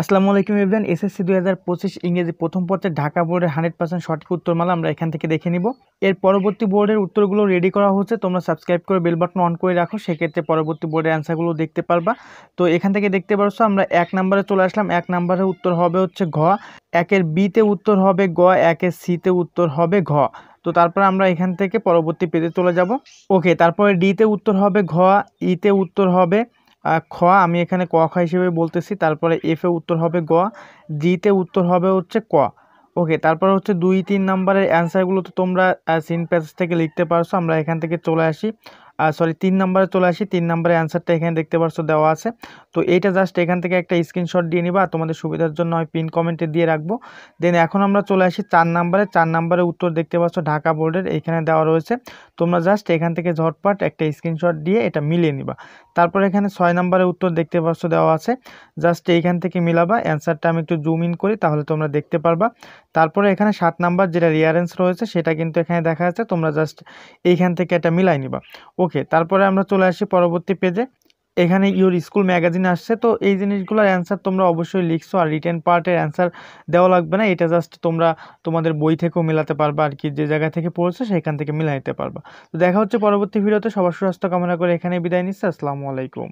আসসালামু আলাইকুম everyone. SSC 2025 ইংরেজি প্রথম পত্রের ঢাকা বোর্ডের 100% সঠিক উত্তরমালা আমরা এখান থেকে দেখে নিব। এর পরবর্তী বোর্ডের উত্তরগুলো রেডি করা হচ্ছে, তোমরা সাবস্ক্রাইব করে বেল বাটন অন করে রাখো, সেক্ষেত্রে পরবর্তী বোর্ডের অ্যান্সারগুলো দেখতে পারবা। তো এখান থেকে দেখতে পারছো আমরা 1 নম্বরে চলে আসলাম। 1 নম্বরের উত্তর হবে হচ্ছে ঘ, 1-এর বিতে উত্তর হবে গ, 1-এর সিতে উত্তর হবে ঘ। তো তারপর আমরা এখান থেকে পরবর্তী পেজে চলে যাব। ওকে, তারপরে ডিতে উত্তর হবে ঘ, ইতে উত্তর হবে খ, আমি এখানে ক খ হিসেবে বলতেছি। তারপরে এফ এ উত্তর হবে গ, জিতে উত্তর হবে হচ্ছে ক। ওকে, তারপর হচ্ছে 2-3 নাম্বারের অ্যান্সারগুলো তো তোমরা সিন প্যাসেজ থেকে লিখতে পারছো। আমরা এখান থেকে চলে আসি, 3 নাম্বারে চলে আসি। 3 নাম্বারের অ্যান্সারটা এখানে দেখতে পারছো দেওয়া আছে। তো এইটা জাস্ট এখান থেকে একটা স্ক্রিনশট দিয়ে নিবা, তোমাদের সুবিধার জন্য আমি পিন কমেন্টে দিয়ে রাখবো। দেন এখন আমরা চলে আসি 4 নাম্বারে। 4 নাম্বারের উত্তর দেখতে পাচ্ছ ঢাকা বোর্ডের এখানে দেওয়া রয়েছে। তোমরা জাস্ট এখান থেকে ঝটপট একটা স্ক্রিনশট দিয়ে এটা মিলিয়ে নিবা। তারপর এখানে 6 নাম্বারের উত্তর দেখতে পাচ্ছ দেওয়া আছে, জাস্ট এইখান থেকে মিলাবা। অ্যান্সারটা আমি একটু জুম ইন করি, তাহলে তোমরা দেখতে পারবা। তারপরে এখানে 7 নাম্বার যেটা রিয়ারেন্স রয়েছে সেটা কিন্তু এখানে দেখা যাচ্ছে, তোমরা জাস্ট এইখান থেকে এটা মিলাই নিবা। ওকে, তারপরে আমরা চলে আসি পরবর্তী পেজে। এখানে ইউর স্কুল ম্যাগাজিন আসছে। তো এই জিনিসগুলোর অ্যান্সার তোমরা অবশ্যই লিখছো, আর রিটেন পার্টের অ্যান্সার দেওয়া লাগবে না। এটা জাস্ট তোমরা তোমাদের বই থেকেও মিলাতে পারবা, আর কি যে জায়গা থেকে পড়ছো সেখান থেকে মিলাই নিতে পারবা। তো দেখা হচ্ছে পরবর্তী ভিডিওতে। সবার সুস্বাস্থ্য কামনা করে এখানে বিদায় নিচ্ছি। আসসালামু আলাইকুম।